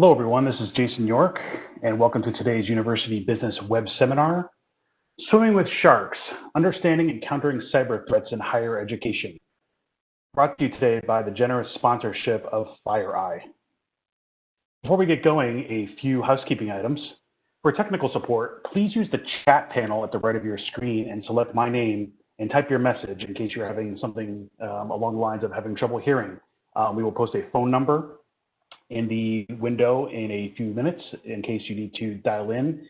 Hello, everyone. This is Jason York, and welcome to today's University Business Web Seminar, Swimming with Sharks, Understanding and Countering Cyber Threats in Higher Education, brought to you today by the generous sponsorship of FireEye. Before we get going, a few housekeeping items. For technical support, please use the chat panel at the right of your screen and select my name and type your message in case you're having something along the lines of having trouble hearing. We will post a phone number in the window in a few minutes in case you need to dial in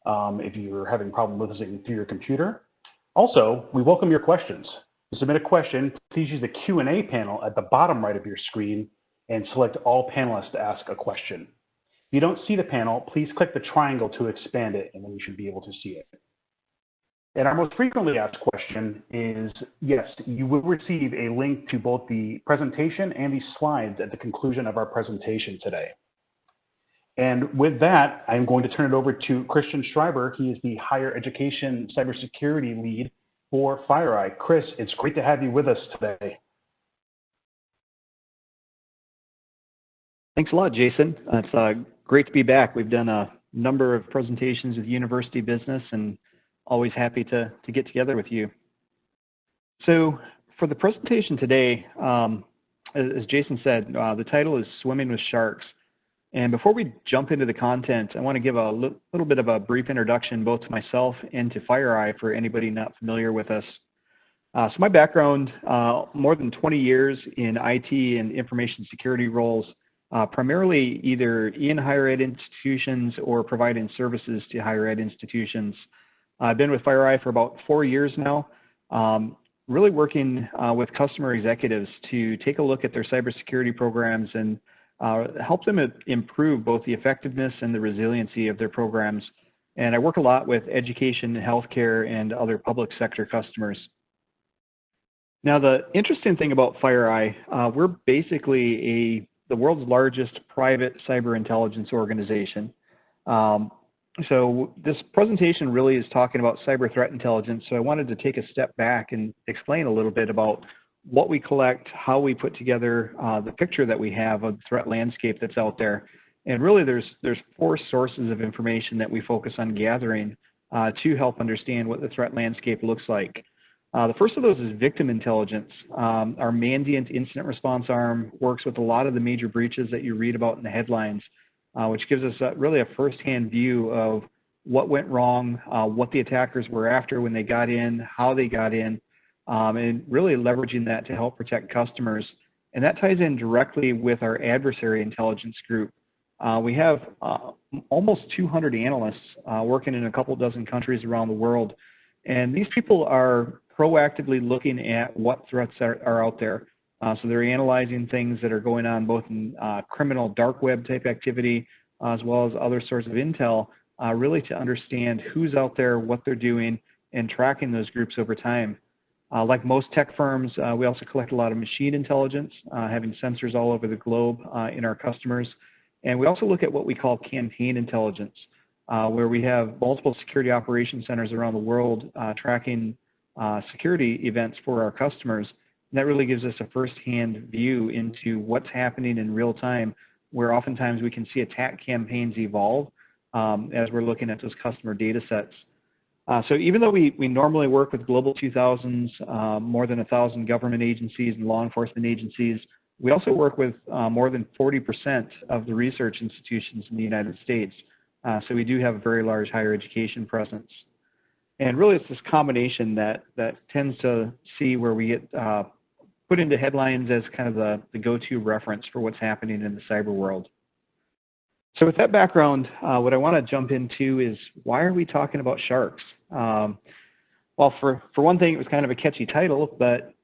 if you're having a problem listening through your computer. Also, we welcome your questions. To submit a question, please use the Q&A panel at the bottom right of your screen and select all panelists to ask a question. If you don't see the panel, please click the triangle to expand it, and then you should be able to see it. And our most frequently asked question is, yes, you will receive a link to both the presentation and the slides at the conclusion of our presentation today. And with that, I'm going to turn it over to Christian Schreiber. He is the Higher Education Cybersecurity Lead for FireEye. Chris, it's great to have you with us today. Thanks a lot, Jason. It's great to be back. We've done a number of presentations with University Business and always happy to get together with you. So for the presentation today, as Jason said, the title is Swimming with Sharks. And before we jump into the content, I want to give a little bit of a brief introduction both to myself and to FireEye for anybody not familiar with us. So my background, more than 20 years in IT and information security roles, primarily either in higher ed institutions or providing services to higher ed institutions. I've been with FireEye for about 4 years now, really working with customer executives to take a look at their cybersecurity programs and help them improve both the effectiveness and the resiliency of their programs. And I work a lot with education, healthcare, and other public sector customers. Now, the interesting thing about FireEye, we're basically the world's largest private cyber intelligence organization. So this presentation really is talking about cyber threat intelligence. So I wanted to take a step back and explain a little bit about what we collect, how we put together the picture that we have of the threat landscape that's out there. And really there's 4 sources of information that we focus on gathering to help understand what the threat landscape looks like. The first of those is victim intelligence. Our Mandiant incident response arm works with a lot of the major breaches that you read about in the headlines, which gives us really a first-hand view of what went wrong, what the attackers were after when they got in, how they got in, and really leveraging that to help protect customers. And that ties in directly with our adversary intelligence group. We have almost 200 analysts working in a couple dozen countries around the world. And these people are proactively looking at what threats are out there. So they're analyzing things that are going on both in criminal dark web type activity as well as other sorts of intel, really to understand who's out there, what they're doing, and tracking those groups over time. Like most tech firms, we also collect a lot of machine intelligence, having sensors all over the globe in our customers. And we also look at what we call campaign intelligence, where we have multiple security operations centers around the world tracking security events for our customers. And that really gives us a first-hand view into what's happening in real time, where oftentimes we can see attack campaigns evolve as we're looking at those customer data sets. So even though we normally work with Global 2000s, more than 1,000 government agencies and law enforcement agencies, we also work with more than 40% of the research institutions in the United States. So we do have a very large higher education presence. And really it's this combination that tends to see where we get put into headlines as kind of the go-to reference for what's happening in the cyber world. So with that background, what I want to jump into is, why are we talking about sharks? Well, for one thing, it was kind of a catchy title, but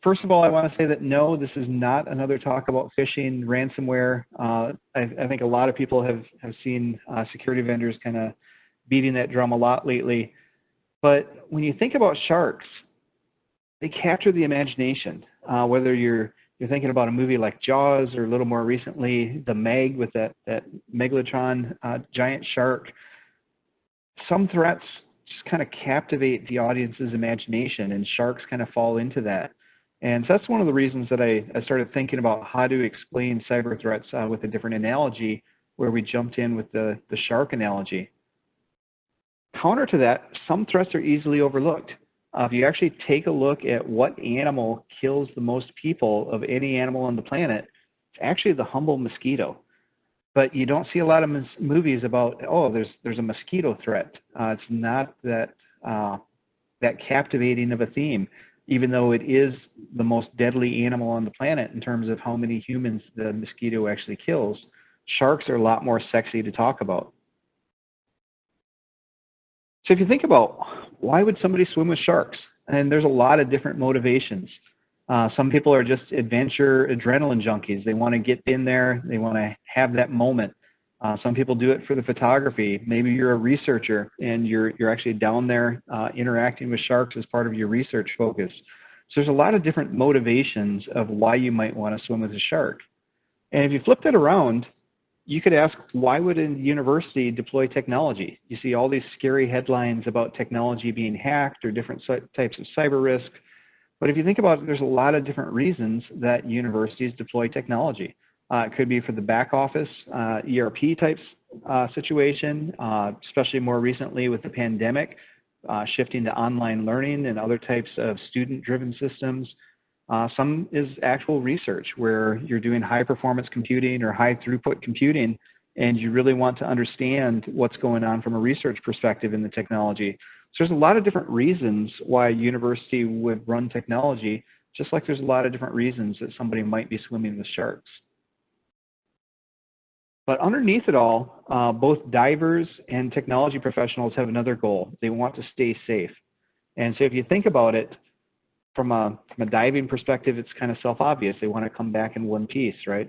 first of all, I want to say that no, this is not another talk about phishing, ransomware. I think a lot of people have seen security vendors kind of beating that drum a lot lately. But when you think about sharks, they capture the imagination, whether you're thinking about a movie like Jaws, or a little more recently, The Meg with that Megalotron giant shark. Some threats just kind of captivate the audience's imagination, and sharks kind of fall into that. And so that's one of the reasons that I started thinking about how to explain cyber threats with a different analogy, where we jumped in with the shark analogy. Counter to that, some threats are easily overlooked. If you actually take a look at what animal kills the most people of any animal on the planet, it's actually the humble mosquito. But you don't see a lot of movies about, oh, there's a mosquito threat. It's not that captivating of a theme, even though it is the most deadly animal on the planet in terms of how many humans the mosquito actually kills. Sharks are a lot more sexy to talk about. So if you think about why would somebody swim with sharks, and there's a lot of different motivations. Some people are just adventure adrenaline junkies. They want to get in there. They want to have that moment. Some people do it for the photography. Maybe you're a researcher and you're actually down there interacting with sharks as part of your research focus. So there's a lot of different motivations of why you might want to swim with a shark. And if you flip that around, you could ask, why would a university deploy technology? You see all these scary headlines about technology being hacked or different types of cyber risk. But if you think about it, there's a lot of different reasons that universities deploy technology. It could be for the back office, ERP types situation, especially more recently with the pandemic, shifting to online learning and other types of student-driven systems. Some is actual research where you're doing high-performance computing or high-throughput computing, and you really want to understand what's going on from a research perspective in the technology. So there's a lot of different reasons why a university would run technology, just like there's a lot of different reasons that somebody might be swimming with sharks. But underneath it all, both divers and technology professionals have another goal. They want to stay safe. And so if you think about it, from a diving perspective, it's kind of self-obvious. They want to come back in one piece, right?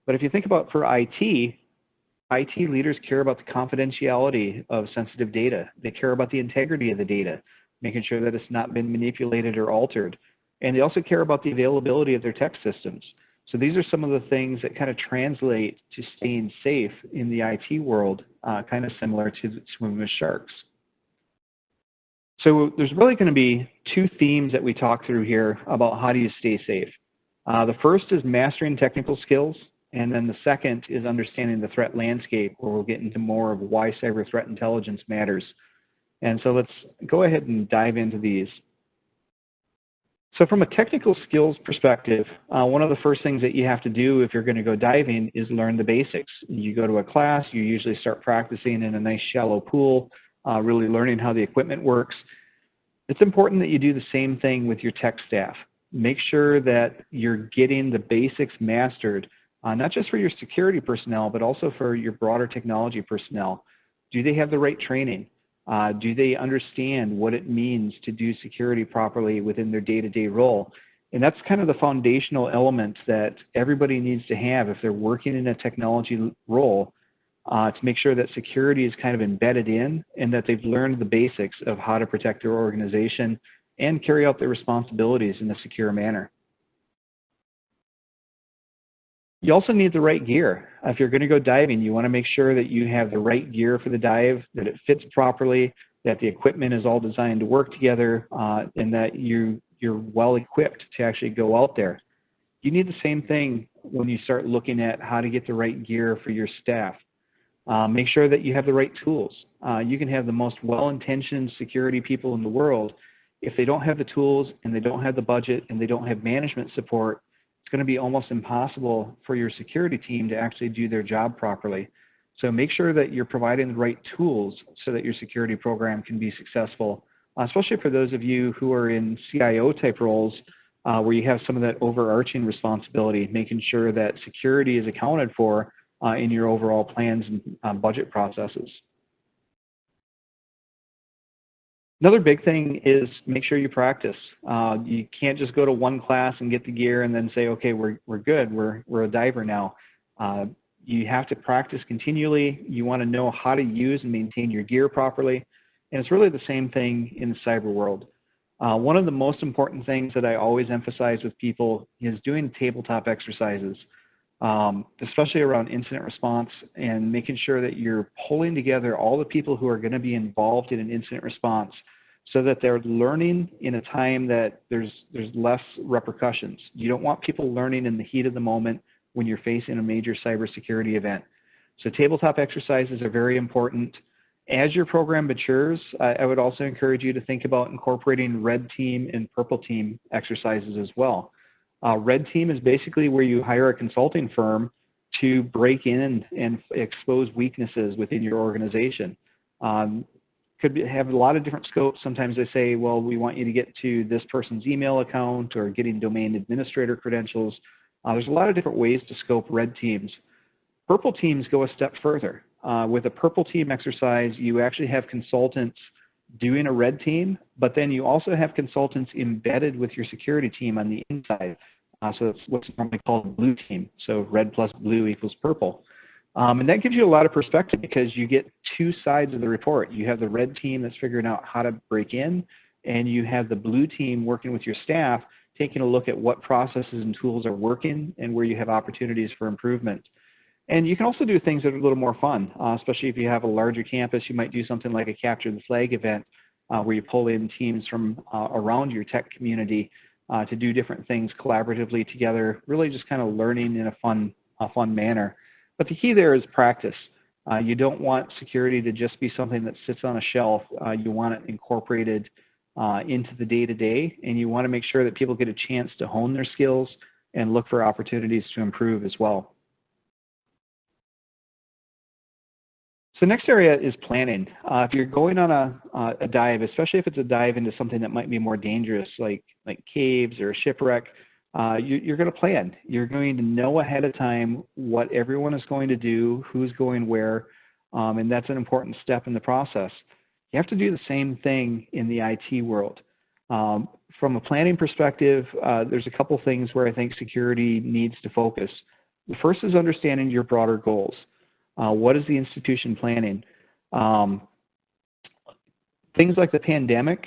But if you think about for IT leaders care about the confidentiality of sensitive data. They care about the integrity of the data, making sure that it's not been manipulated or altered. And they also care about the availability of their tech systems. So these are some of the things that kind of translate to staying safe in the IT world, kind of similar to swimming with sharks. So there's really going to be two themes that we talk through here about how do you stay safe. The first is mastering technical skills, and then the second is understanding the threat landscape, where we'll get into more of why cyber threat intelligence matters. And so let's go ahead and dive into these. So from a technical skills perspective, one of the first things that you have to do if you're going to go diving is learn the basics. You go to a class, you usually start practicing in a nice shallow pool, really learning how the equipment works. It's important that you do the same thing with your tech staff. Make sure that you're getting the basics mastered, not just for your security personnel, but also for your broader technology personnel. Do they have the right training? Do they understand what it means to do security properly within their day-to-day role? And that's kind of the foundational element that everybody needs to have if they're working in a technology role, to make sure that security is kind of embedded in and that they've learned the basics of how to protect their organization and carry out their responsibilities in a secure manner. You also need the right gear. If you're going to go diving, you want to make sure that you have the right gear for the dive, that it fits properly, that the equipment is all designed to work together, and that you're well equipped to actually go out there. You need the same thing when you start looking at how to get the right gear for your staff. Make sure that you have the right tools. You can have the most well-intentioned security people in the world. If they don't have the tools and they don't have the budget and they don't have management support, it's going to be almost impossible for your security team to actually do their job properly. So make sure that you're providing the right tools so that your security program can be successful, especially for those of you who are in CIO type roles, where you have some of that overarching responsibility, making sure that security is accounted for in your overall plans and budget processes. Another big thing is make sure you practice. You can't just go to one class and get the gear and then say, okay, we're good, we're a diver now. You have to practice continually. You want to know how to use and maintain your gear properly. And it's really the same thing in the cyber world. One of the most important things that I always emphasize with people is doing tabletop exercises, especially around incident response, and making sure that you're pulling together all the people who are going to be involved in an incident response so that they're learning in a time that there's less repercussions. You don't want people learning in the heat of the moment when you're facing a major cybersecurity event. So tabletop exercises are very important. As your program matures, I would also encourage you to think about incorporating red team and purple team exercises as well. Red team is basically where you hire a consulting firm to break in and expose weaknesses within your organization. Have a lot of different scopes. Sometimes they say, well, we want you to get to this person's email account or getting domain administrator credentials. There's a lot of different ways to scope red teams. Purple teams go a step further. With a purple team exercise, you actually have consultants doing a red team, but then you also have consultants embedded with your security team on the inside. So it's what's normally called a blue team. So red plus blue equals purple. And that gives you a lot of perspective because you get two sides of the report. You have the red team that's figuring out how to break in, and you have the blue team working with your staff, taking a look at what processes and tools are working and where you have opportunities for improvement. And you can also do things that are a little more fun, especially if you have a larger campus. You might do something like a Capture the Flag event where you pull in teams from around your tech community to do different things collaboratively together, really just kind of learning in a fun manner. But the key there is practice. You don't want security to just be something that sits on a shelf. You want it incorporated into the day-to-day, and you want to make sure that people get a chance to hone their skills and look for opportunities to improve as well. So next area is planning. If you're going on a dive, especially if it's a dive into something that might be more dangerous, like caves or a shipwreck, you're going to plan. You're going to know ahead of time what everyone is going to do, who's going where, and that's an important step in the process. You have to do the same thing in the IT world. From a planning perspective, there's a couple things where I think security needs to focus. The first is understanding your broader goals. What is the institution planning? Things like the pandemic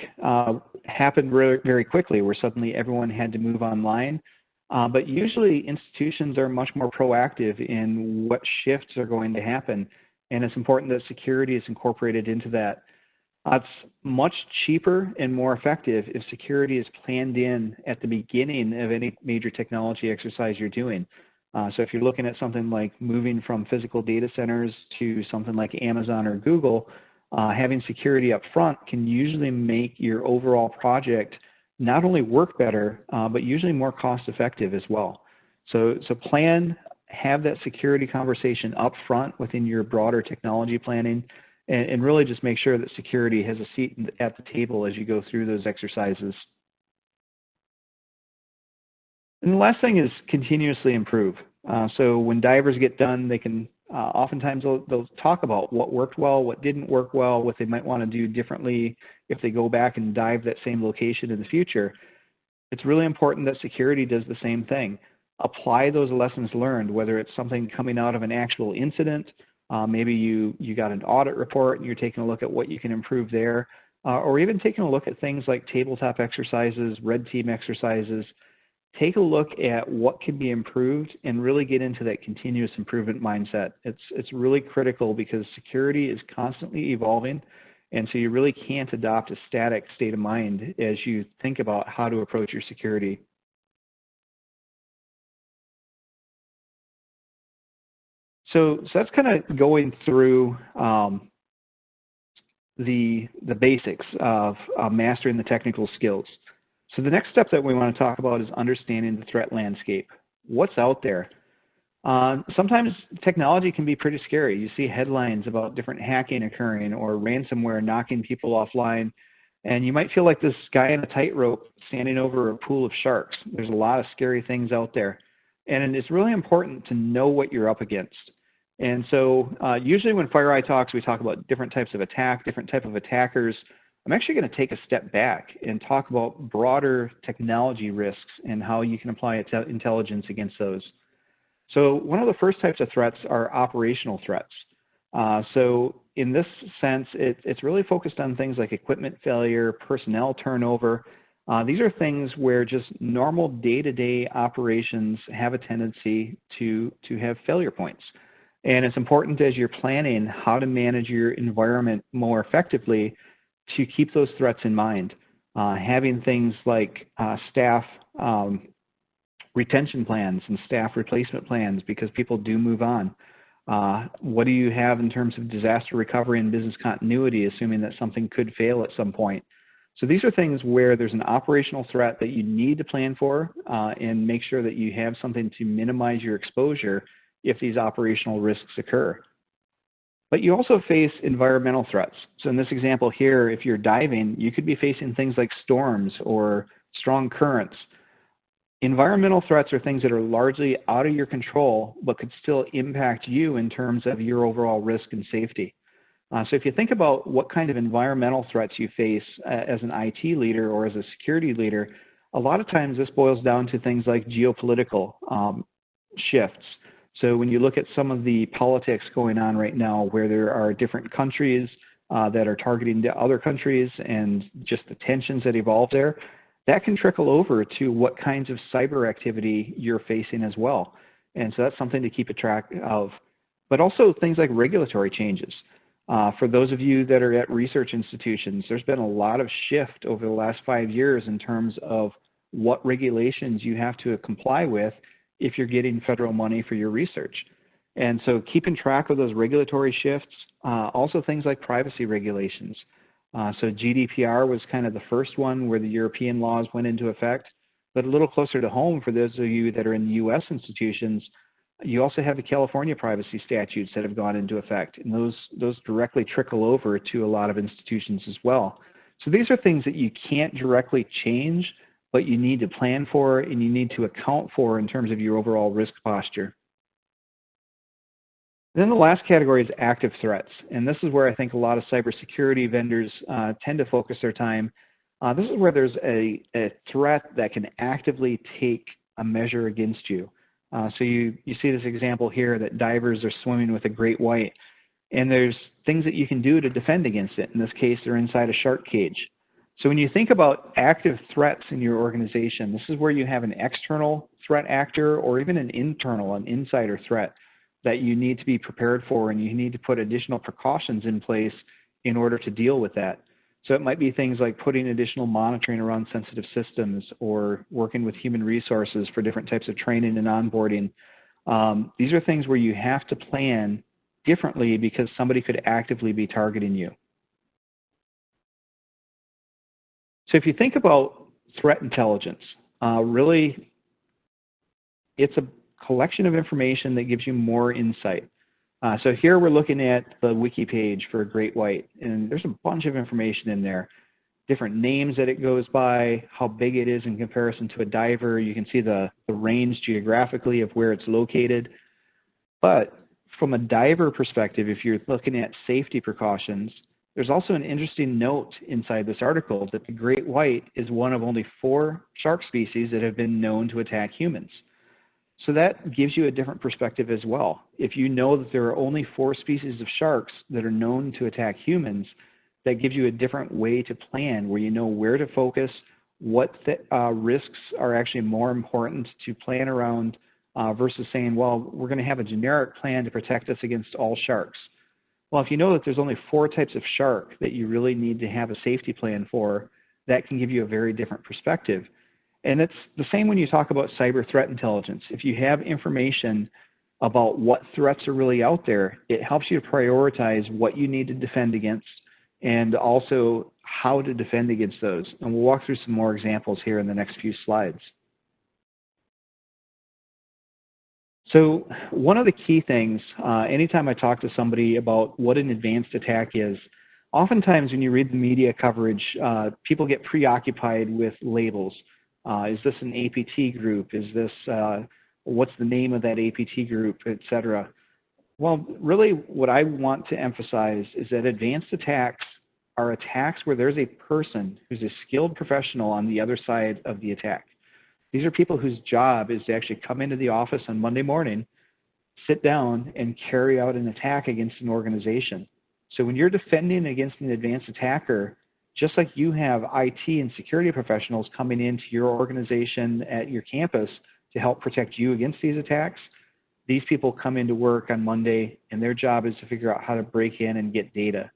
happened very quickly where suddenly everyone had to move online. But usually institutions are much more proactive in what shifts are going to happen. And it's important that security is incorporated into that. It's much cheaper and more effective if security is planned in at the beginning of any major technology exercise you're doing. So if you're looking at something like moving from physical data centers to something like Amazon or Google, having security up front can usually make your overall project not only work better, but usually more cost effective as well. So plan, have that security conversation up front within your broader technology planning, and really just make sure that security has a seat at the table as you go through those exercises. And the last thing is continuously improve. So when divers get done, they can oftentimes they'll talk about what worked well, what didn't work well, what they might want to do differently if they go back and dive that same location in the future. It's really important that security does the same thing. Apply those lessons learned, whether it's something coming out of an actual incident, maybe you got an audit report and you're taking a look at what you can improve there, or even taking a look at things like tabletop exercises, red team exercises. Take a look at what can be improved and really get into that continuous improvement mindset. It's really critical because security is constantly evolving, and so you really can't adopt a static state of mind as you think about how to approach your security. So that's kind of going through the basics of mastering the technical skills. So the next step that we want to talk about is understanding the threat landscape. What's out there? Sometimes technology can be pretty scary. You see headlines about different hacking occurring or ransomware knocking people offline, and you might feel like this guy in a tightrope standing over a pool of sharks. There's a lot of scary things out there, and it's really important to know what you're up against. And so usually when FireEye talks, we talk about different types of attack, different type of attackers. I'm actually going to take a step back and talk about broader technology risks and how you can apply intelligence against those. So one of the first types of threats are operational threats. So in this sense, it's really focused on things like equipment failure, personnel turnover. These are things where just normal day-to-day operations have a tendency to have failure points. And it's important as you're planning how to manage your environment more effectively to keep those threats in mind. Having things like staff retention plans and staff replacement plans because people do move on. What do you have in terms of disaster recovery and business continuity, assuming that something could fail at some point? So these are things where there's an operational threat that you need to plan for and make sure that you have something to minimize your exposure if these operational risks occur. But you also face environmental threats. So in this example here, if you're diving, you could be facing things like storms or strong currents. Environmental threats are things that are largely out of your control, but could still impact you in terms of your overall risk and safety. So if you think about what kind of environmental threats you face as an IT leader or as a security leader, a lot of times this boils down to things like geopolitical shifts. So when you look at some of the politics going on right now, where there are different countries that are targeting the other countries and just the tensions that evolve there, that can trickle over to what kinds of cyber activity you're facing as well. And so that's something to keep a track of. But also things like regulatory changes. For those of you that are at research institutions, there's been a lot of shift over the last 5 years in terms of what regulations you have to comply with if you're getting federal money for your research. And so keeping track of those regulatory shifts, also things like privacy regulations. So GDPR was kind of the first one where the European laws went into effect, but a little closer to home for those of you that are in US institutions, you also have the California privacy statutes that have gone into effect, and those directly trickle over to a lot of institutions as well. So these are things that you can't directly change, but you need to plan for and you need to account for in terms of your overall risk posture. Then the last category is active threats, and this is where I think a lot of cybersecurity vendors tend to focus their time. This is where there's a threat that can actively take a measure against you. So you see this example here that divers are swimming with a great white, and there's things that you can do to defend against it. In this case, they're inside a shark cage. So when you think about active threats in your organization, this is where you have an external threat actor or even an insider threat that you need to be prepared for, and you need to put additional precautions in place in order to deal with that. So it might be things like putting additional monitoring around sensitive systems or working with human resources for different types of training and onboarding. These are things where you have to plan differently because somebody could actively be targeting you. So if you think about threat intelligence, really it's a collection of information that gives you more insight. So here we're looking at the wiki page for a great white, and there's a bunch of information in there. Different names that it goes by, how big it is in comparison to a diver. You can see the range geographically of where it's located. But from a diver perspective, if you're looking at safety precautions, there's also an interesting note inside this article that the great white is one of only 4 shark species that have been known to attack humans. So that gives you a different perspective as well. If you know that there are only 4 species of sharks that are known to attack humans, that gives you a different way to plan where you know where to focus, what risks are actually more important to plan around versus saying, well, we're going to have a generic plan to protect us against all sharks. Well, if you know that there's only 4 types of shark that you really need to have a safety plan for, that can give you a very different perspective. And it's the same when you talk about cyber threat intelligence. If you have information about what threats are really out there, it helps you to prioritize what you need to defend against and also how to defend against those. And we'll walk through some more examples here in the next few slides. So one of the key things, anytime I talk to somebody about what an advanced attack is, oftentimes when you read the media coverage, people get preoccupied with labels. Is this an APT group? Is this, what's the name of that APT group, et cetera? Well, really what I want to emphasize is that advanced attacks are attacks where there's a person who's a skilled professional on the other side of the attack. These are people whose job is to actually come into the office on Monday morning, sit down, and carry out an attack against an organization. So when you're defending against an advanced attacker, just like you have IT and security professionals coming into your organization at your campus to help protect you against these attacks, these people come into work on Monday, and their job is to figure out how to break in and get data.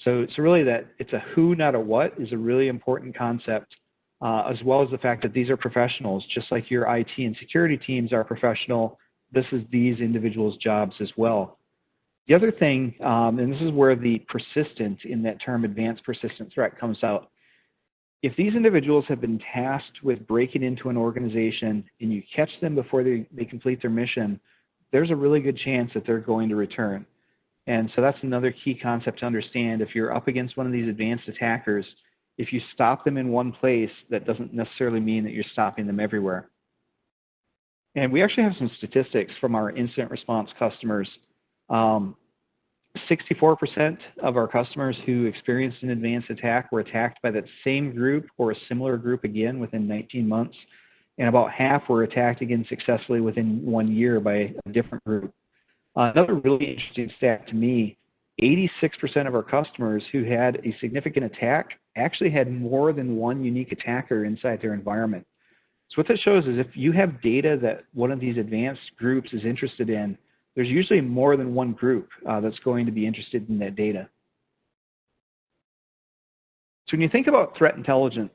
So really that it's a who, not a what, is a really important concept, as well as the fact that these are professionals, just like your IT and security teams are professional. This is these individuals' jobs as well. The other thing, and this is where the persistent in that term advanced persistent threat comes out. If these individuals have been tasked with breaking into an organization and you catch them before they complete their mission, there's a really good chance that they're going to return. And so that's another key concept to understand. If you're up against one of these advanced attackers, if you stop them in one place, that doesn't necessarily mean that you're stopping them everywhere. And we actually have some statistics from our incident response customers. 64% of our customers who experienced an advanced attack were attacked by that same group or a similar group again within 19 months. And about half were attacked again successfully within 1 year by a different group. Another really interesting stat to me, 86% of our customers who had a significant attack actually had more than one unique attacker inside their environment. So what that shows is if you have data that one of these advanced groups is interested in, there's usually more than one group that's going to be interested in that data. So when you think about threat intelligence,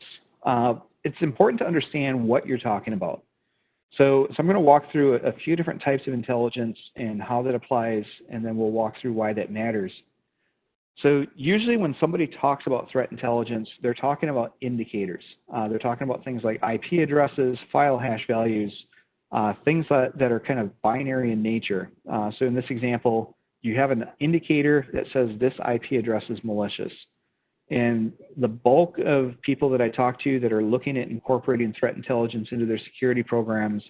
it's important to understand what you're talking about. So I'm going to walk through a few different types of intelligence and how that applies, and then we'll walk through why that matters. So usually when somebody talks about threat intelligence, they're talking about indicators. They're talking about things like IP addresses, file hash values, things that are kind of binary in nature. So in this example, you have an indicator that says this IP address is malicious. And the bulk of people that I talk to that are looking at incorporating threat intelligence into their security programs,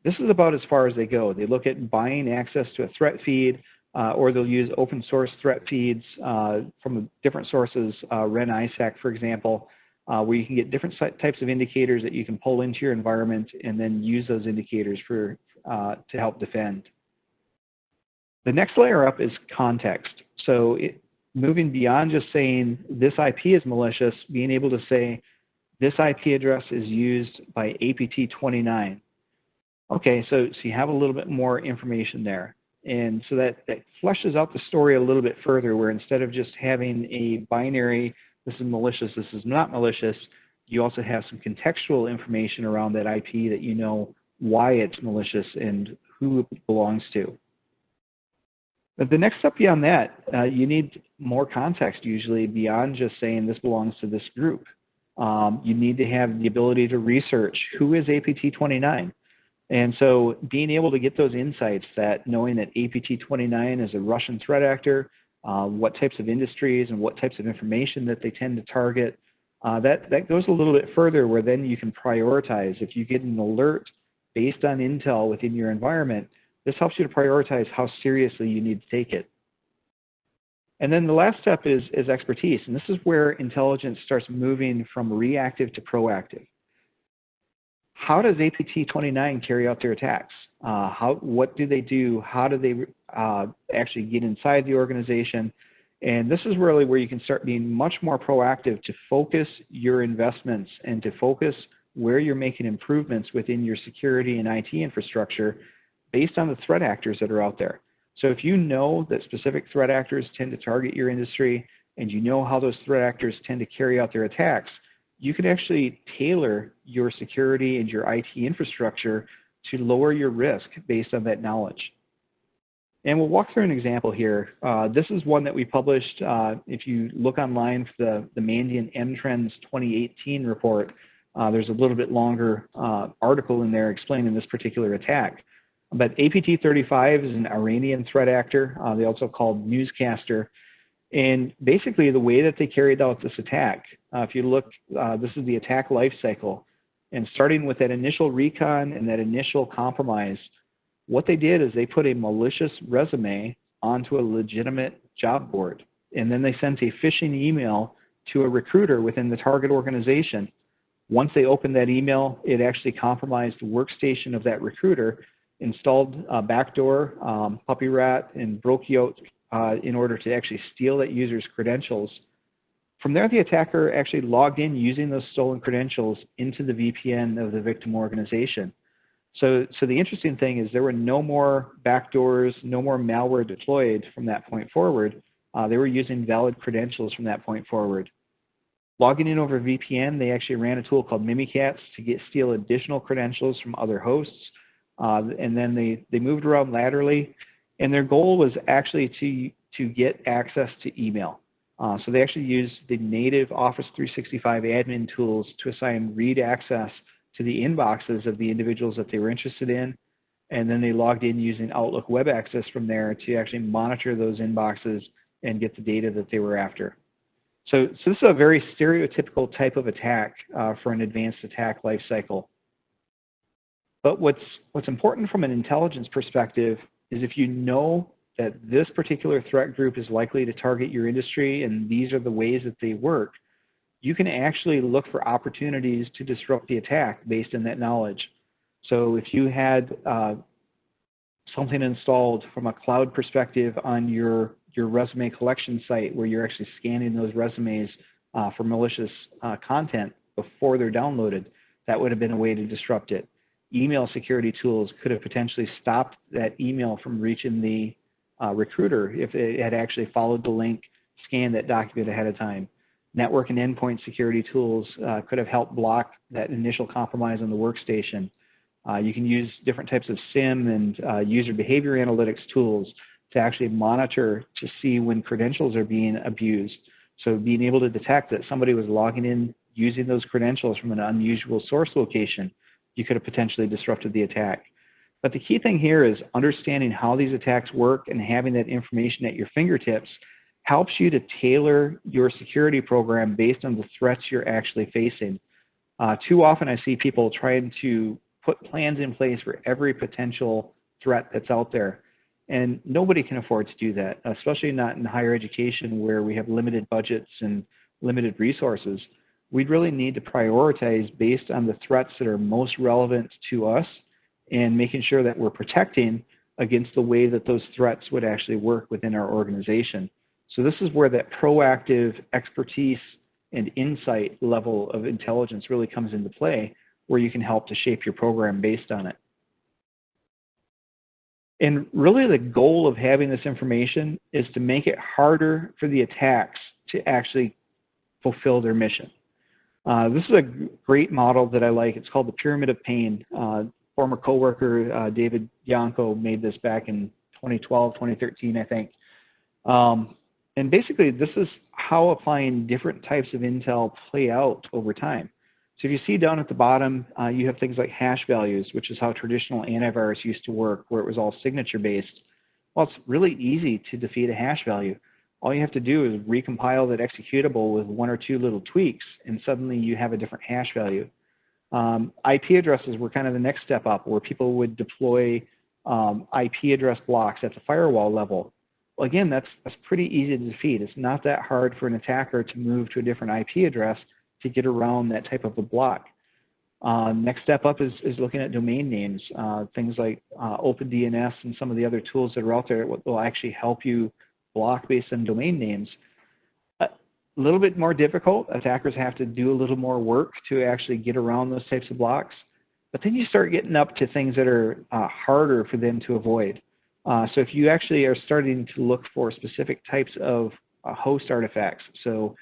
this is about as far as they go. They look at buying access to a threat feed, or they'll use open source threat feeds from different sources, REN-ISAC, for example, where you can get different types of indicators that you can pull into your environment and then use those indicators to help defend. The next layer up is context. So moving beyond just saying this IP is malicious, being able to say this IP address is used by APT29. Okay, so you have a little bit more information there. And so that fleshes out the story a little bit further, where instead of just having a binary, this is malicious, this is not malicious, you also have some contextual information around that IP that you know why it's malicious and who it belongs to. But the next step beyond that, you need more context usually beyond just saying this belongs to this group. You need to have the ability to research who is APT29. And so being able to get those insights, that knowing that APT29 is a Russian threat actor, what types of industries and what types of information that they tend to target, that goes a little bit further, where then you can prioritize. If you get an alert based on intel within your environment, this helps you to prioritize how seriously you need to take it. And then the last step is expertise, and this is where intelligence starts moving from reactive to proactive. How does APT29 carry out their attacks? What do they do? How do they actually get inside the organization? And this is really where you can start being much more proactive to focus your investments and to focus where you're making improvements within your security and IT infrastructure based on the threat actors that are out there. So if you know that specific threat actors tend to target your industry, and you know how those threat actors tend to carry out their attacks, you can actually tailor your security and your IT infrastructure to lower your risk based on that knowledge. And we'll walk through an example here. This is one that we published. If you look online for the Mandiant M-Trends 2018 report, there's a little bit longer article in there explaining this particular attack. But APT35 is an Iranian threat actor. They also called newscaster. And basically the way that they carried out this attack, if you look, this is the attack life cycle. And starting with that initial recon and that initial compromise, what they did is they put a malicious resume onto a legitimate job board. And then they sent a phishing email to a recruiter within the target organization. Once they opened that email, it actually compromised the workstation of that recruiter, installed a backdoor, puppy rat, and broke out in order to actually steal that user's credentials. From there, the attacker actually logged in using those stolen credentials into the VPN of the victim organization. So the interesting thing is there were no more backdoors, no more malware deployed from that point forward. They were using valid credentials from that point forward. Logging in over VPN, they actually ran a tool called Mimikatz to steal additional credentials from other hosts. And then they moved around laterally. And their goal was actually to get access to email. So they actually used the native Office 365 admin tools to assign read access to the inboxes of the individuals that they were interested in. And then they logged in using Outlook Web Access from there to actually monitor those inboxes and get the data that they were after. So this is a very stereotypical type of attack for an advanced attack lifecycle. But what's important from an intelligence perspective is if you know that this particular threat group is likely to target your industry and these are the ways that they work, you can actually look for opportunities to disrupt the attack based on that knowledge. So if you had something installed from a cloud perspective on your resume collection site where you're actually scanning those resumes for malicious content before they're downloaded, that would have been a way to disrupt it. Email security tools could have potentially stopped that email from reaching the recruiter if it had actually followed the link, scanned that document ahead of time. Network and endpoint security tools could have helped block that initial compromise on the workstation. You can use different types of SIM and user behavior analytics tools to actually monitor to see when credentials are being abused. So being able to detect that somebody was logging in using those credentials from an unusual source location, you could have potentially disrupted the attack. But the key thing here is understanding how these attacks work and having that information at your fingertips helps you to tailor your security program based on the threats you're actually facing. Too often I see people trying to put plans in place for every potential threat that's out there. And nobody can afford to do that, especially not in higher education where we have limited budgets and limited resources. We'd really need to prioritize based on the threats that are most relevant to us and making sure that we're protecting against the way that those threats would actually work within our organization. So this is where that proactive expertise and insight level of intelligence really comes into play, where you can help to shape your program based on it. And really the goal of having this information is to make it harder for the attacks to actually fulfill their mission. This is a great model that I like. It's called the Pyramid of Pain. Former coworker David Bianco made this back in 2012, 2013, I think. And basically, this is how applying different types of intel play out over time. So if you see down at the bottom, you have things like hash values, which is how traditional antivirus used to work, where it was all signature-based. Well, it's really easy to defeat a hash value. All you have to do is recompile that executable with one or two little tweaks, and suddenly you have a different hash value. IP addresses were kind of the next step up, where people would deploy IP address blocks at the firewall level. Well, again, that's pretty easy to defeat. It's not that hard for an attacker to move to a different IP address to get around that type of a block. Next step up is looking at domain names, things like OpenDNS and some of the other tools that are out there that will actually help you block based on domain names. A little bit more difficult. Attackers have to do a little more work to actually get around those types of blocks. But then you start getting up to things that are harder for them to avoid. So if you actually are starting to look for specific types of host artifacts, so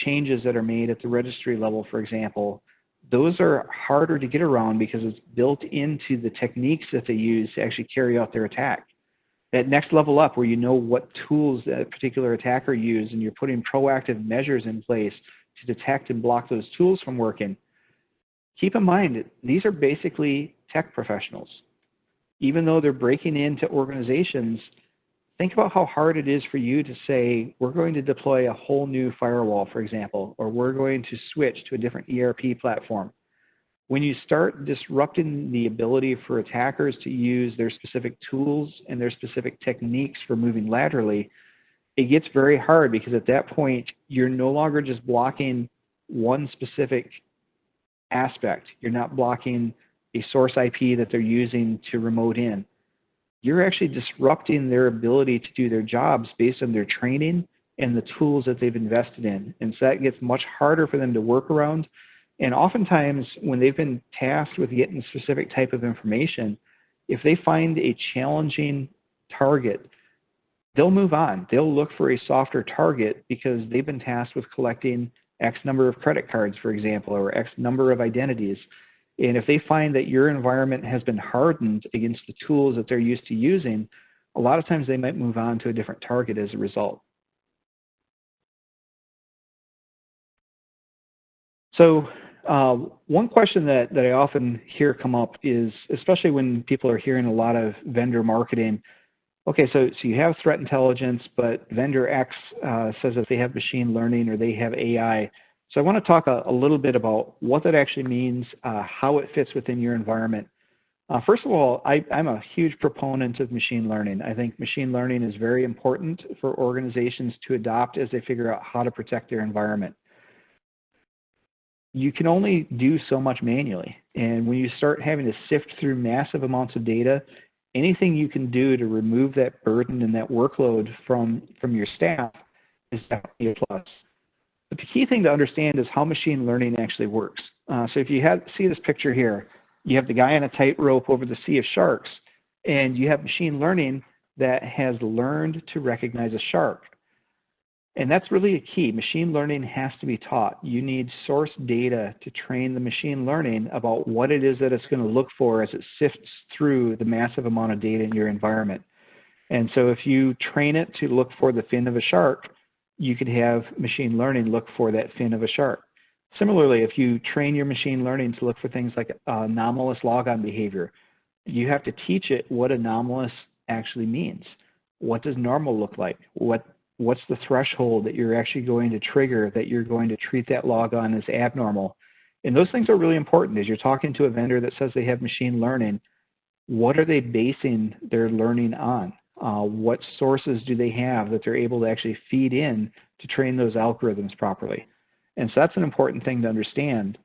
changes that are made at the registry level, for example, those are harder to get around because it's built into the techniques that they use to actually carry out their attack. That next level up, where you know what tools that particular attacker used and you're putting proactive measures in place to detect and block those tools from working, keep in mind, these are basically tech professionals. Even though they're breaking into organizations, think about how hard it is for you to say, we're going to deploy a whole new firewall, for example, or we're going to switch to a different ERP platform. When you start disrupting the ability for attackers to use their specific tools and their specific techniques for moving laterally, it gets very hard because at that point, you're no longer just blocking one specific aspect. You're not blocking a source IP that they're using to remote in. You're actually disrupting their ability to do their jobs based on their training and the tools that they've invested in. And so that gets much harder for them to work around. And oftentimes, when they've been tasked with getting a specific type of information, if they find a challenging target, they'll move on. They'll look for a softer target because they've been tasked with collecting X number of credit cards, for example, or X number of identities. And if they find that your environment has been hardened against the tools that they're used to using, a lot of times they might move on to a different target as a result. So one question that I often hear come up is, especially when people are hearing a lot of vendor marketing, okay, so you have threat intelligence, but vendor X says that they have machine learning or they have AI. So I want to talk a little bit about what that actually means, how it fits within your environment. First of all, I'm a huge proponent of machine learning. I think machine learning is very important for organizations to adopt as they figure out how to protect their environment. You can only do so much manually. And when you start having to sift through massive amounts of data, anything you can do to remove that burden and that workload from your staff is definitely a plus. But the key thing to understand is how machine learning actually works. So if you see this picture here, you have the guy on a tightrope over the sea of sharks, and you have machine learning that has learned to recognize a shark. And that's really a key. Machine learning has to be taught. You need source data to train the machine learning about what it is that it's going to look for as it sifts through the massive amount of data in your environment. And so if you train it to look for the fin of a shark, you could have machine learning look for that fin of a shark. Similarly, if you train your machine learning to look for things like anomalous logon behavior, you have to teach it what anomalous actually means. What does normal look like? What's the threshold that you're actually going to trigger, that you're going to treat that logon as abnormal? And those things are really important. As you're talking to a vendor that says they have machine learning, what are they basing their learning on? What sources do they have that they're able to actually feed in to train those algorithms properly? And so that's an important thing to understand.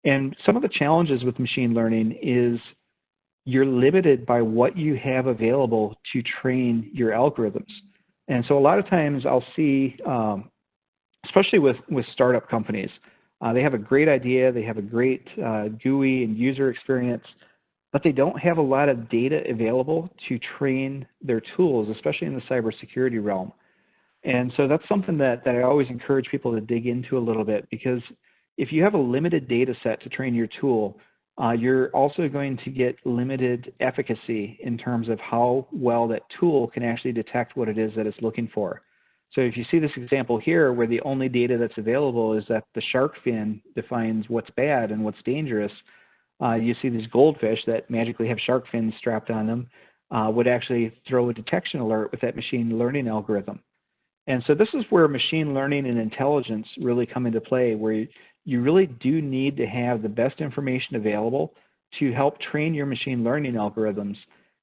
And some of the challenges with machine learning is you're limited by what you have available to train your algorithms. And so a lot of times I'll see, especially with startup companies, they have a great idea, they have a great GUI and user experience, but they don't have a lot of data available to train their tools, especially in the cybersecurity realm. And so that's something that I always encourage people to dig into a little bit, because if you have a limited data set to train your tool, you're also going to get limited efficacy in terms of how well that tool can actually detect what it is that it's looking for. So if you see this example here where the only data that's available is that the shark fin defines what's bad and what's dangerous, you see these goldfish that magically have shark fins strapped on them would actually throw a detection alert with that machine learning algorithm. And so this is where machine learning and intelligence really come into play, where you really do need to have the best information available to help train your machine learning algorithms.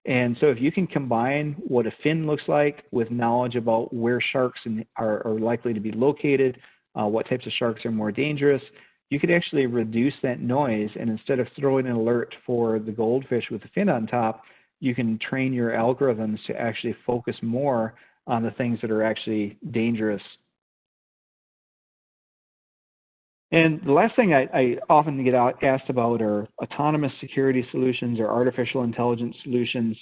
And so if you can combine what a fin looks like with knowledge about where sharks are likely to be located, what types of sharks are more dangerous, you could actually reduce that noise. And instead of throwing an alert for the goldfish with the fin on top, you can train your algorithms to actually focus more on the things that are actually dangerous. And the last thing I often get asked about are autonomous security solutions or artificial intelligence solutions.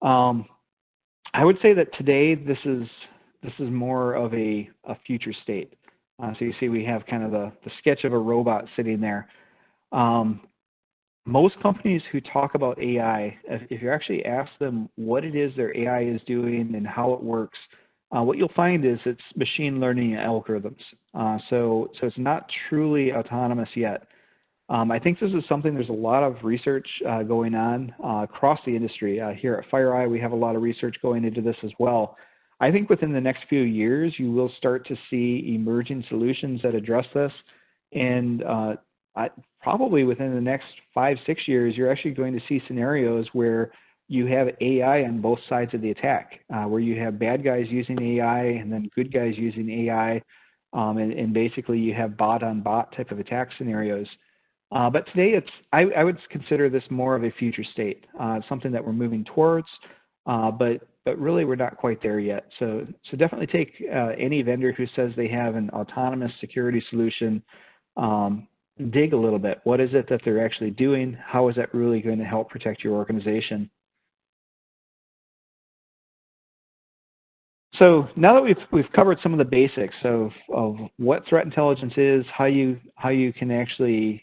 I would say that today this is more of a future state. So you see we have kind of the sketch of a robot sitting there. Most companies who talk about AI, if you actually ask them what it is their AI is doing and how it works, what you'll find is it's machine learning algorithms. So it's not truly autonomous yet. I think this is something, there's a lot of research going on across the industry. Here at FireEye, we have a lot of research going into this as well. I think within the next few years, you will start to see emerging solutions that address this. And probably within the next 5-6 years, you're actually going to see scenarios where you have AI on both sides of the attack, where you have bad guys using AI and then good guys using AI, and basically you have bot on bot type of attack scenarios. But today I would consider this more of a future state, something that we're moving towards, but really we're not quite there yet. So definitely take any vendor who says they have an autonomous security solution, dig a little bit. What is it that they're actually doing? How is that really going to help protect your organization? So now that we've covered some of the basics of what threat intelligence is, how you can actually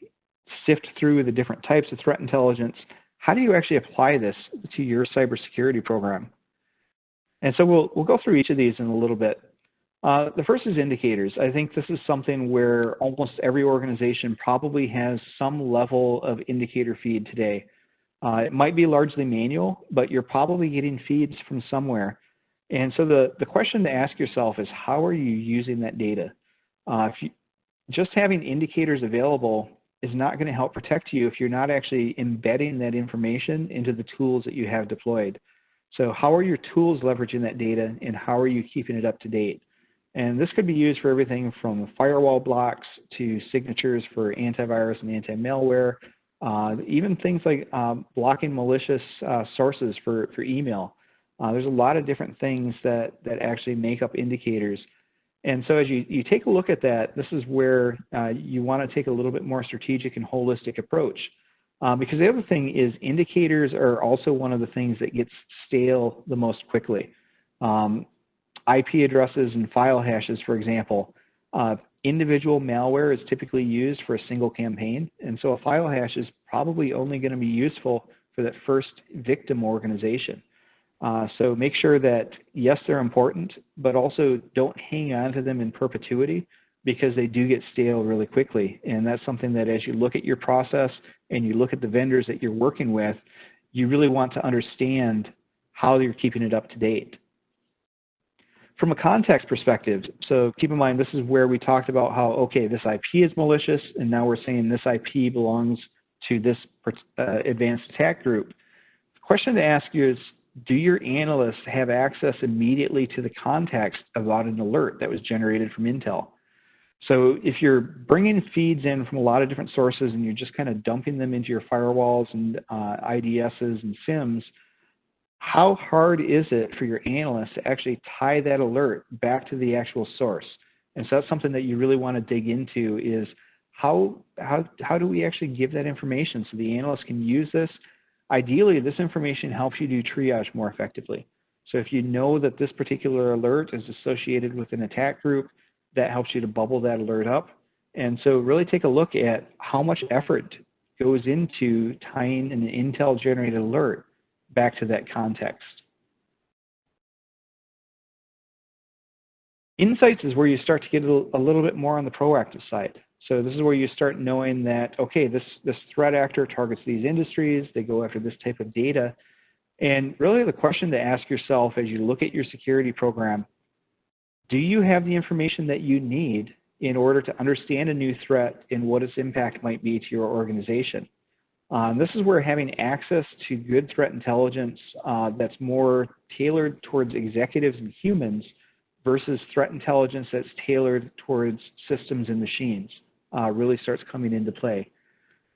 sift through the different types of threat intelligence, how do you actually apply this to your cybersecurity program? And so we'll go through each of these in a little bit. The first is indicators. I think this is something where almost every organization probably has some level of indicator feed today. It might be largely manual, but you're probably getting feeds from somewhere. And so the question to ask yourself is, how are you using that data? Just having indicators available is not going to help protect you if you're not actually embedding that information into the tools that you have deployed. So how are your tools leveraging that data, and how are you keeping it up to date? And this could be used for everything from firewall blocks to signatures for antivirus and anti-malware, even things like blocking malicious sources for email. There's a lot of different things that actually make up indicators. And so as you take a look at that, this is where you want to take a little bit more strategic and holistic approach. Because the other thing is indicators are also one of the things that gets stale the most quickly. IP addresses and file hashes, for example, individual malware is typically used for a single campaign, and so a file hash is probably only going to be useful for that first victim organization. So make sure that, yes, they're important, but also don't hang on to them in perpetuity, because they do get stale really quickly. And that's something that as you look at your process and you look at the vendors that you're working with, you really want to understand how you're keeping it up to date. From a context perspective, so keep in mind, this is where we talked about how, okay, this IP is malicious, and now we're saying this IP belongs to this advanced attack group. The question to ask you is, do your analysts have access immediately to the context about an alert that was generated from Intel? So if you're bringing feeds in from a lot of different sources and you're just kind of dumping them into your firewalls and IDSs and SIMs, how hard is it for your analysts to actually tie that alert back to the actual source? And so that's something that you really want to dig into, is how do we actually give that information so the analyst can use this? Ideally, this information helps you do triage more effectively. So if you know that this particular alert is associated with an attack group, that helps you to bubble that alert up. And so really take a look at how much effort goes into tying an Intel-generated alert back to that context. Insights is where you start to get a little bit more on the proactive side. So this is where you start knowing that, okay, this threat actor targets these industries, they go after this type of data. And really the question to ask yourself as you look at your security program, do you have the information that you need in order to understand a new threat and what its impact might be to your organization? This is where having access to good threat intelligence that's more tailored towards executives and humans versus threat intelligence that's tailored towards systems and machines really starts coming into play.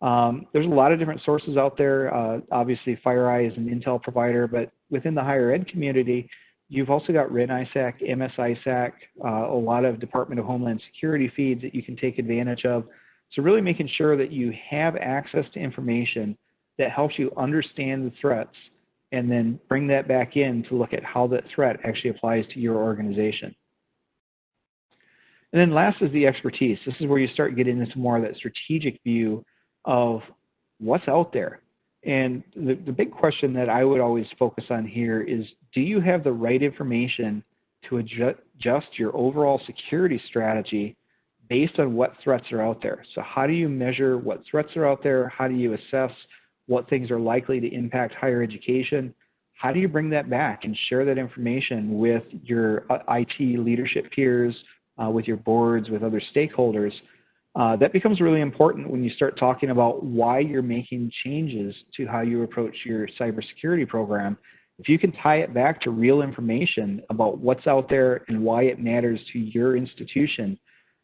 There's a lot of different sources out there. Obviously, FireEye is an Intel provider, but within the higher ed community, you've also got REN-ISAC, MS-ISAC, a lot of Department of Homeland Security feeds that you can take advantage of. So really making sure that you have access to information that helps you understand the threats and then bring that back in to look at how that threat actually applies to your organization. And then last is the expertise. This is where you start getting into more of that strategic view of what's out there. And the big question that I would always focus on here is, do you have the right information to adjust your overall security strategy based on what threats are out there? So how do you measure what threats are out there? How do you assess what things are likely to impact higher education? How do you bring that back and share that information with your IT leadership peers, with your boards, with other stakeholders? That becomes really important when you start talking about why you're making changes to how you approach your cybersecurity program. If you can tie it back to real information about what's out there and why it matters to your institution,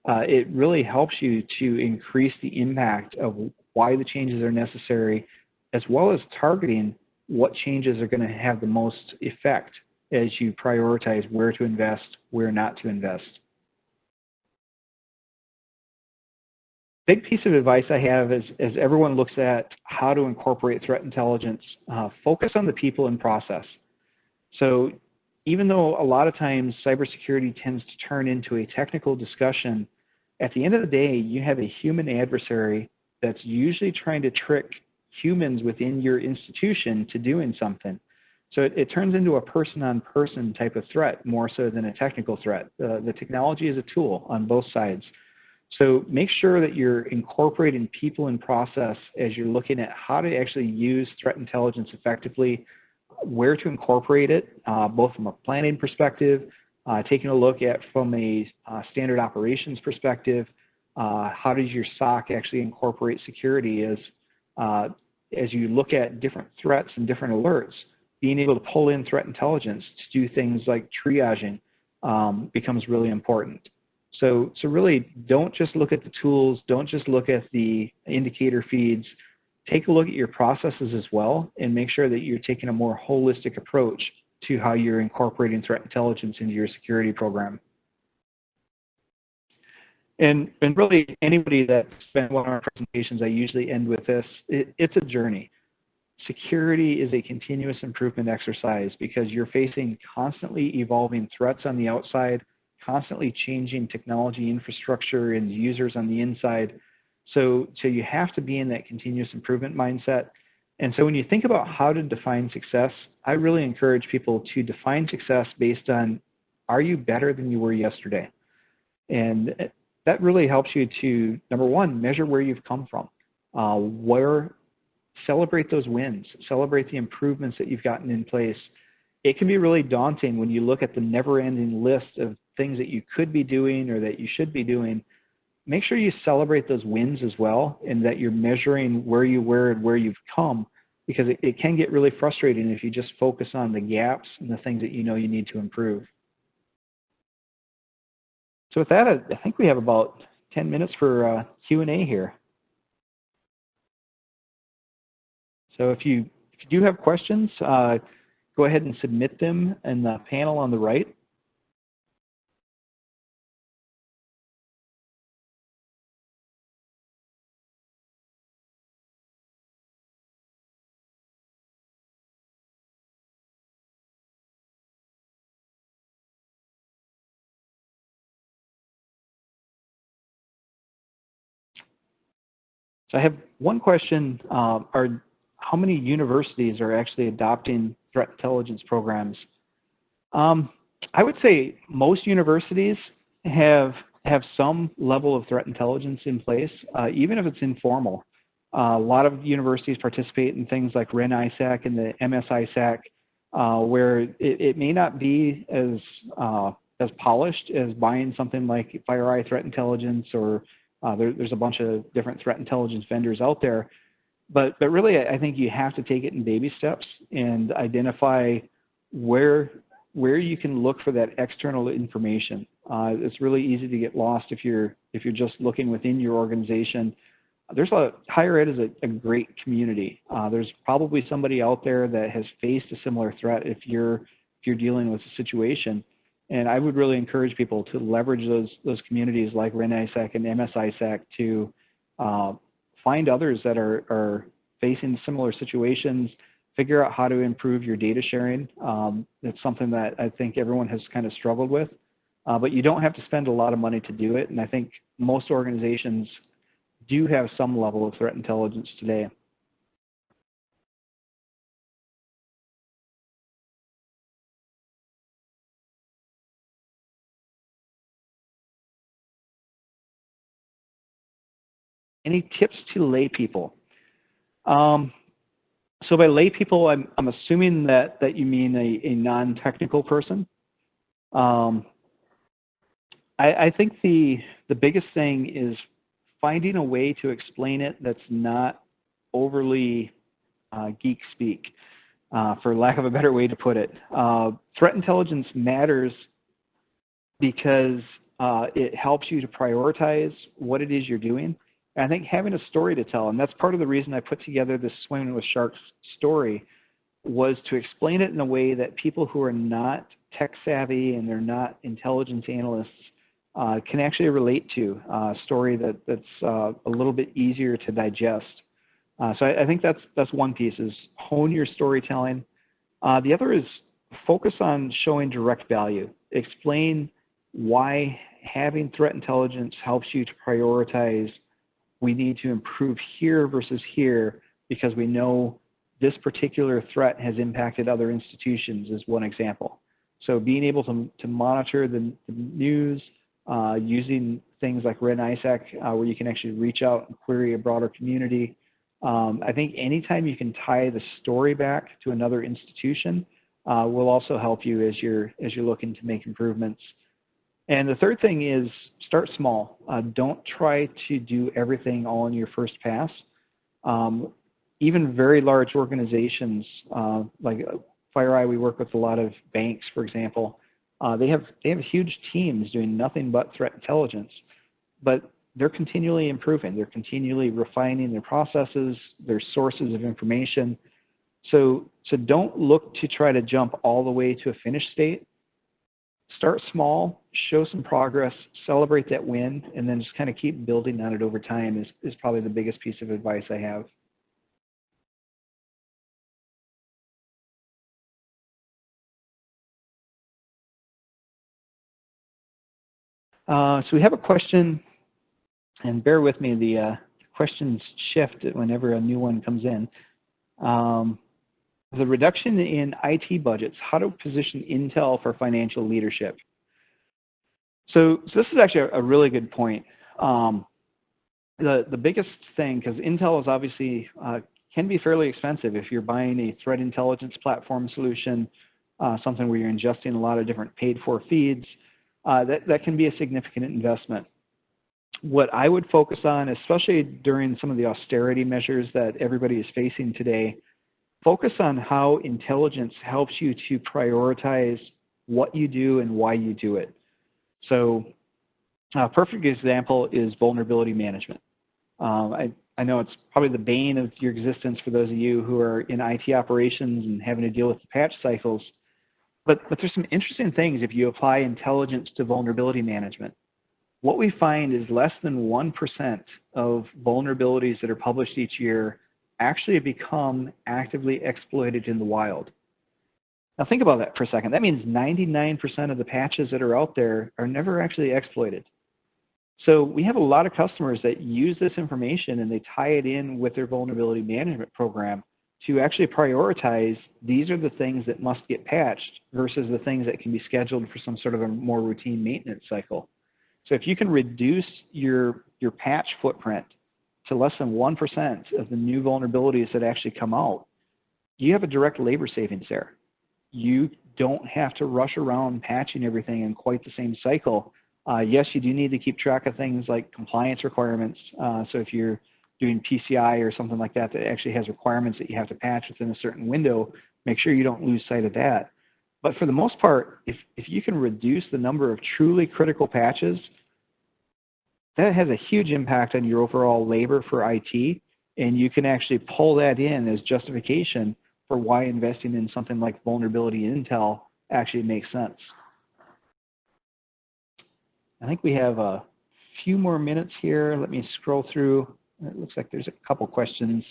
it really helps you to increase the impact of why the changes are necessary, as well as targeting what changes are going to have the most effect as you prioritize where to invest, where not to invest. Big piece of advice I have is, as everyone looks at how to incorporate threat intelligence, focus on the people and process. So even though a lot of times cybersecurity tends to turn into a technical discussion, at the end of the day, you have a human adversary that's usually trying to trick humans within your institution to doing something. So it turns into a person-on-person type of threat more so than a technical threat. The technology is a tool on both sides. So make sure that you're incorporating people and process as you're looking at how to actually use threat intelligence effectively, where to incorporate it, both from a planning perspective, taking a look at from a standard operations perspective, how does your SOC actually incorporate security as you look at different threats and different alerts, being able to pull in threat intelligence to do things like triaging becomes really important. So really don't just look at the tools, don't just look at the indicator feeds, take a look at your processes as well and make sure that you're taking a more holistic approach to how you're incorporating threat intelligence into your security program. And really anybody that's been one of our presentations, I usually end with this, it's a journey. Security is a continuous improvement exercise because you're facing constantly evolving threats on the outside, constantly changing technology infrastructure and users on the inside. So you have to be in that continuous improvement mindset. And so when you think about how to define success, I really encourage people to define success based on, are you better than you were yesterday? And that really helps you to, number one, measure where you've come from, celebrate those wins, celebrate the improvements that you've gotten in place. It can be really daunting when you look at the never-ending list of things that you could be doing or that you should be doing. Make sure you celebrate those wins as well and that you're measuring where you were and where you've come, because it can get really frustrating if you just focus on the gaps and the things that you know you need to improve. So with that, I think we have about 10 minutes for Q&A here. So if you do have questions, go ahead and submit them in the panel on the right. So I have one question, how many universities are actually adopting threat intelligence programs? I would say most universities have some level of threat intelligence in place, even if it's informal. A lot of universities participate in things like REN-ISAC and the MS-ISAC, where it may not be as polished as buying something like FireEye Threat Intelligence, or there's a bunch of different threat intelligence vendors out there. But really, I think you have to take it in baby steps and identify where you can look for that external information. It's really easy to get lost if you're just looking within your organization. Higher ed is a great community. There's probably somebody out there that has faced a similar threat if you're dealing with a situation. And I would really encourage people to leverage those communities like REN-ISAC and MS-ISAC to find others that are facing similar situations, figure out how to improve your data sharing. It's something that I think everyone has kind of struggled with, but you don't have to spend a lot of money to do it. And I think most organizations do have some level of threat intelligence today. Any tips to lay people? So by lay people, I'm assuming that you mean a non-technical person. I think the biggest thing is finding a way to explain it that's not overly geek speak, for lack of a better way to put it. Threat intelligence matters because it helps you to prioritize what it is you're doing. And I think having a story to tell, and that's part of the reason I put together this Swimming with Sharks story, was to explain it in a way that people who are not tech savvy and they're not intelligence analysts can actually relate to a story that's a little bit easier to digest. So I think that's one piece, is hone your storytelling. The other is focus on showing direct value. Explain why having threat intelligence helps you to prioritize, we need to improve here versus here because we know this particular threat has impacted other institutions is one example. So being able to monitor the news using things like Red ISAC where you can actually reach out and query a broader community. I think anytime you can tie the story back to another institution will also help you as you're looking to make improvements. And the third thing is start small. Don't try to do everything all in your first pass. Even very large organizations like FireEye, we work with a lot of banks, for example. They have huge teams doing nothing but threat intelligence, but they're continually improving. They're continually refining their processes, their sources of information. So don't look to try to jump all the way to a finished state. Start small, show some progress, celebrate that win, and then just kind of keep building on it over time is probably the biggest piece of advice I have. So we have a question, and bear with me, the questions shift whenever a new one comes in. The reduction in IT budgets, how to position Intel for financial leadership. So this is actually a really good point. The biggest thing, because Intel is obviously can be fairly expensive if you're buying a threat intelligence platform solution, something where you're ingesting a lot of different paid-for feeds. That can be a significant investment. What I would focus on, especially during some of the austerity measures that everybody is facing today, focus on how intelligence helps you to prioritize what you do and why you do it. So a perfect example is vulnerability management. I know it's probably the bane of your existence for those of you who are in IT operations and having to deal with the patch cycles. But there's some interesting things if you apply intelligence to vulnerability management. What we find is less than 1% of vulnerabilities that are published each year actually become actively exploited in the wild. Now think about that for a second. That means 99% of the patches that are out there are never actually exploited. So we have a lot of customers that use this information and they tie it in with their vulnerability management program to actually prioritize these are the things that must get patched versus the things that can be scheduled for some sort of a more routine maintenance cycle. So if you can reduce your patch footprint to less than 1% of the new vulnerabilities that actually come out, you have a direct labor savings there. You don't have to rush around patching everything in quite the same cycle. Yes, you do need to keep track of things like compliance requirements. So if you're doing PCI or something like that that actually has requirements that you have to patch within a certain window, make sure you don't lose sight of that. But for the most part, if you can reduce the number of truly critical patches, that has a huge impact on your overall labor for IT, and you can actually pull that in as justification for why investing in something like vulnerability intel actually makes sense. I think we have a few more minutes here. Let me scroll through. It looks like there's a couple questions.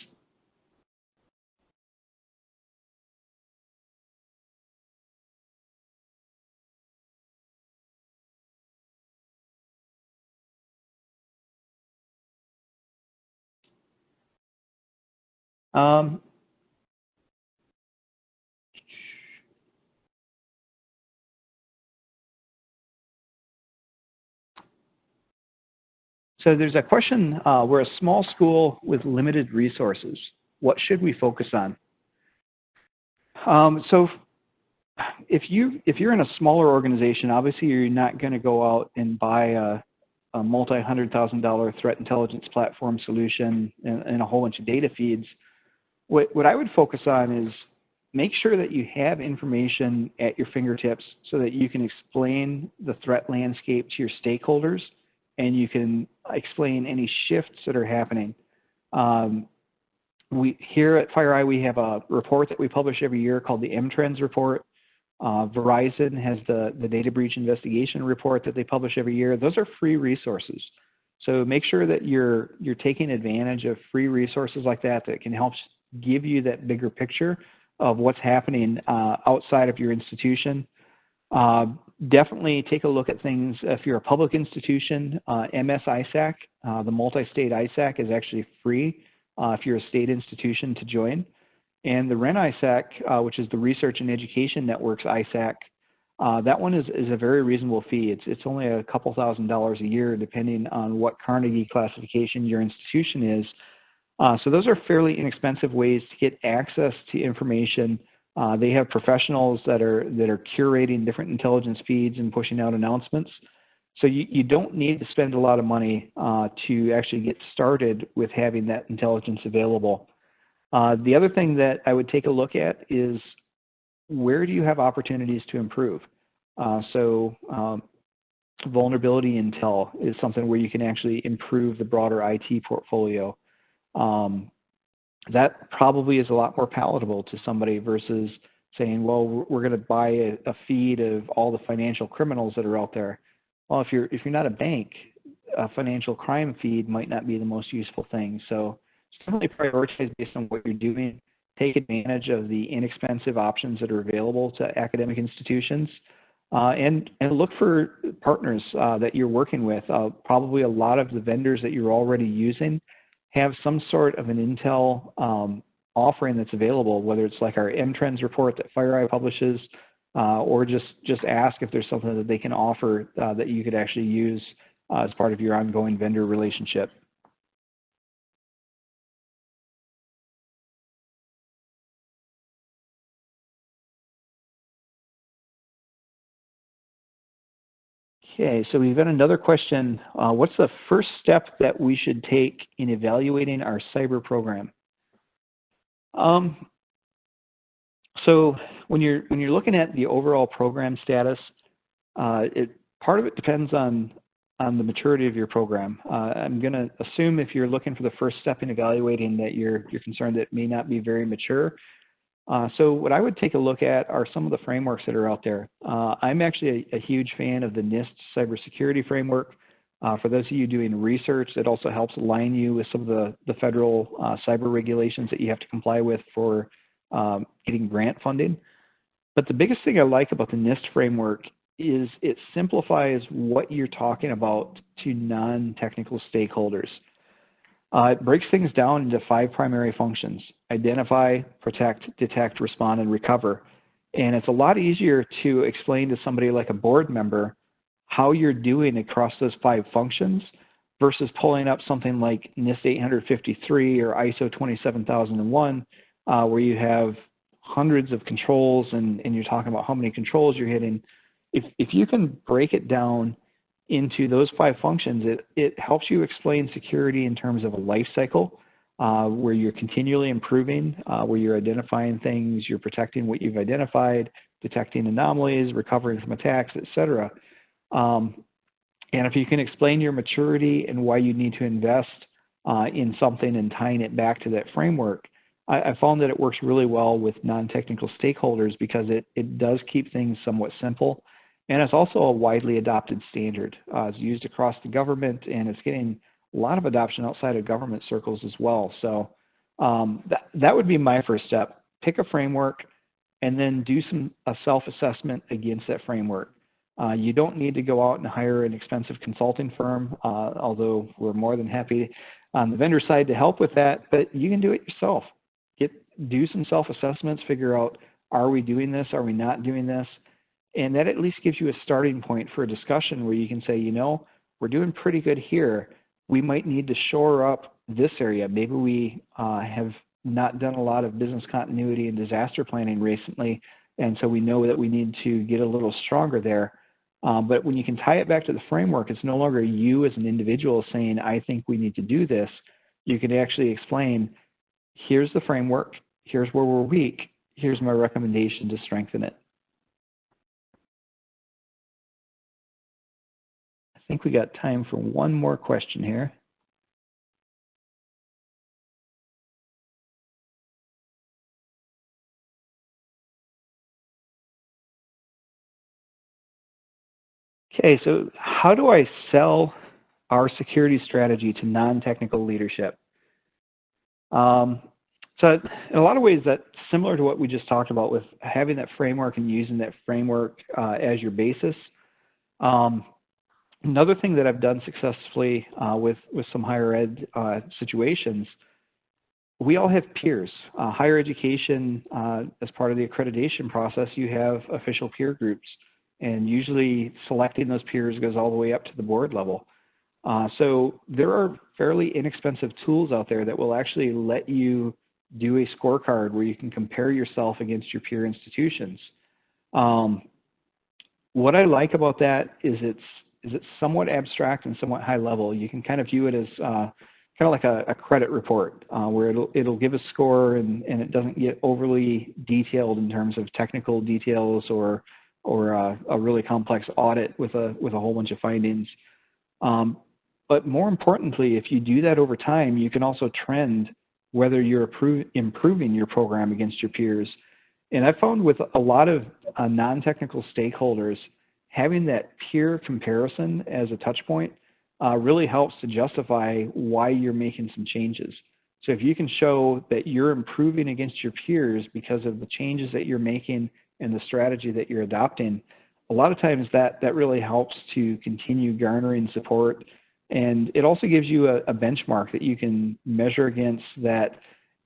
So there's a question, we're a small school with limited resources. What should we focus on? So if you're in a smaller organization, obviously you're not going to go out and buy a multi-$100,000 threat intelligence platform solution and a whole bunch of data feeds. What I would focus on is make sure that you have information at your fingertips so that you can explain the threat landscape to your stakeholders and you can explain any shifts that are happening. Here at FireEye, we have a report that we publish every year called the M-Trends report. Verizon has the data breach investigation report that they publish every year. Those are free resources. So make sure that you're taking advantage of free resources like that that can help give you that bigger picture of what's happening outside of your institution. Definitely take a look at things if you're a public institution. MS-ISAC, the multi-state ISAC, is actually free if you're a state institution to join. And the REN-ISAC, which is the Research and Education Network's ISAC, that one is a very reasonable fee. It's only a couple $1,000s a year, depending on what Carnegie classification your institution is. So those are fairly inexpensive ways to get access to information. They have professionals that are curating different intelligence feeds and pushing out announcements. So you don't need to spend a lot of money to actually get started with having that intelligence available. The other thing that I would take a look at is, where do you have opportunities to improve? Vulnerability intel is something where you can actually improve the broader IT portfolio. That probably is a lot more palatable to somebody versus saying, well, we're going to buy a feed of all the financial criminals that are out there. Well, if you're not a bank, a financial crime feed might not be the most useful thing. So simply prioritize based on what you're doing. Take advantage of the inexpensive options that are available to academic institutions, and look for partners that you're working with. Probably a lot of the vendors that you're already using have some sort of an intel offering that's available, whether it's like our M-Trends report that FireEye publishes, or just ask if there's something that they can offer that you could actually use as part of your ongoing vendor relationship. Okay, so we've got another question. What's the first step that we should take in evaluating our cyber program? So when you're looking at the overall program status, part of it depends on the maturity of your program. I'm going to assume if you're looking for the first step in evaluating that you're concerned that it may not be very mature. So what I would take a look at are some of the frameworks that are out there. I'm actually a huge fan of the NIST cybersecurity framework. For those of you doing research, it also helps align you with some of the federal cyber regulations that you have to comply with for getting grant funding. But the biggest thing I like about the NIST framework is it simplifies what you're talking about to non-technical stakeholders. It breaks things down into 5 primary functions: identify, protect, detect, respond, and recover. And it's a lot easier to explain to somebody like a board member how you're doing across those 5 functions versus pulling up something like NIST 853 or ISO 27001, where you have hundreds of controls and you're talking about how many controls you're hitting. If you can break it down into those 5 functions, it helps you explain security in terms of a life cycle, where you're continually improving, where you're identifying things, you're protecting what you've identified, detecting anomalies, recovering from attacks, etc. And if you can explain your maturity and why you need to invest in something and tying it back to that framework, I found that it works really well with non-technical stakeholders because it does keep things somewhat simple. And it's also a widely adopted standard. It's used across the government, and it's getting a lot of adoption outside of government circles as well. So that would be my first step. Pick a framework and then do a self-assessment against that framework. You don't need to go out and hire an expensive consulting firm, although we're more than happy on the vendor side to help with that, but you can do it yourself. Do some self-assessments, figure out, are we doing this, are we not doing this? And that at least gives you a starting point for a discussion where you can say, you know, we're doing pretty good here. We might need to shore up this area. Maybe we have not done a lot of business continuity and disaster planning recently, and so we know that we need to get a little stronger there. But when you can tie it back to the framework, it's no longer you as an individual saying, I think we need to do this. You can actually explain, here's the framework, here's where we're weak, here's my recommendation to strengthen it. I think we got time for one more question here. Okay, so how do I sell our security strategy to non-technical leadership? So in a lot of ways, that's similar to what we just talked about with having that framework and using that framework as your basis. Another thing that I've done successfully with some higher ed situations, we all have peers. Higher education, as part of the accreditation process, you have official peer groups. And usually selecting those peers goes all the way up to the board level. So there are fairly inexpensive tools out there that will actually let you do a scorecard where you can compare yourself against your peer institutions. What I like about that is it's somewhat abstract and somewhat high level. You can kind of view it as kind of like a credit report where it'll give a score and it doesn't get overly detailed in terms of technical details or a really complex audit with a whole bunch of findings. But more importantly, if you do that over time, you can also trend whether you're improving your program against your peers. And I found with a lot of non-technical stakeholders, having that peer comparison as a touch point really helps to justify why you're making some changes. So if you can show that you're improving against your peers because of the changes that you're making and the strategy that you're adopting, a lot of times that really helps to continue garnering support. And it also gives you a benchmark that you can measure against that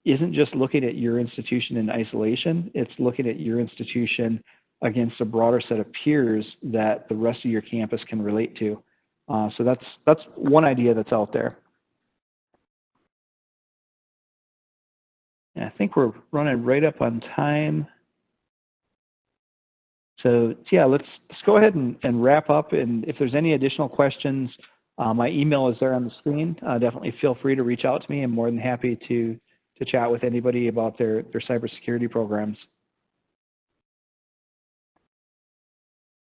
isn't just looking at your institution in isolation, it's looking at your institution against a broader set of peers that the rest of your campus can relate to. So that's one idea that's out there. And I think we're running right up on time. So yeah, let's go ahead and wrap up. And if there's any additional questions, my email is there on the screen. Definitely feel free to reach out to me. I'm more than happy to chat with anybody about their cybersecurity programs.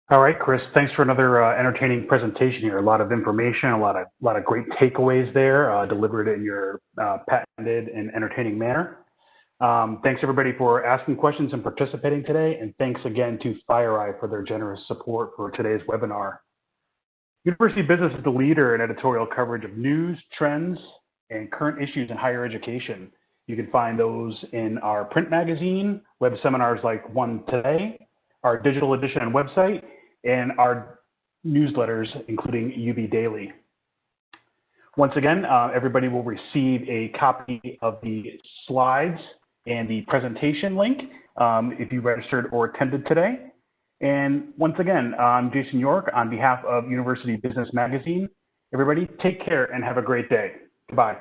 All right, Chris, thanks for another entertaining presentation here. A lot of information, a lot of great takeaways there, delivered in your patented and entertaining manner. Thanks everybody for asking questions and participating today, and thanks again to FireEye for their generous support for today's webinar. University Business is the leader in editorial coverage of news, trends, and current issues in higher education. You can find those in our print magazine, web seminars like One Today, our digital edition and website, and our newsletters, including UB Daily. Once again, everybody will receive a copy of the slides and the presentation link if you registered or attended today. And once again, I'm Jason York on behalf of University Business Magazine. Everybody take care and have a great day. Goodbye.